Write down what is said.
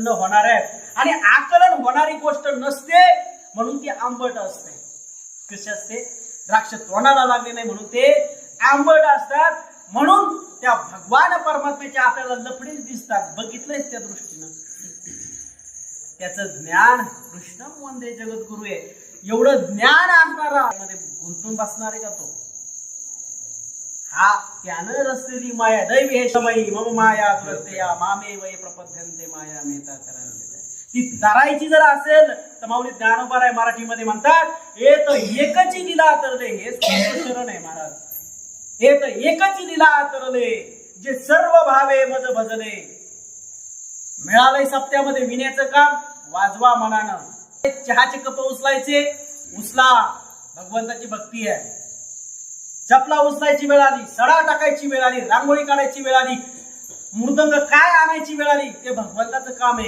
होणार आहे आणि आकलन होणारी गोष्ट नसते म्हणून ती आंबट असते. कशी असते? द्राक्ष तोंडाला लागले नाही म्हणून ते आंबट असतात. म्हणून त्या भगवान परमात्म्याच्या आपल्याला लफडीच दिसतात. बघितलंच त्या दृष्टीनं त्याचं ज्ञान कृष्ण वंदे जगद्गुरु आहे. एवढं ज्ञान असणारा मध्ये गुंतून बसणार आहे का तो? हा त्यानं रचलेली माया दैवी हे समयी मम माया प्रत्यया मामे वय प्रपद्यन्ते माया मेता करंते. ती तरायची जर असेल तर माऊली ज्ञानोबा मराठीमध्ये म्हणतात एक एकची लीला तरले. हे शरण आहे महाराज. एक एकची लीला तरले जे सर्व भावे मज भजले. मिळालंय सप्त्यामध्ये विण्याचं काम, वाजवा मनानं. चहाचे कप उचलायचे, उचला, भगवंताची भक्ती आहे. चपला उचलायची वेळ आली, सडा टाकायची वेळ आली, रांगोळी काढायची वेळ आली, मृदंग काय आणायची वेळ आली, ते भगवंताचं काम आहे.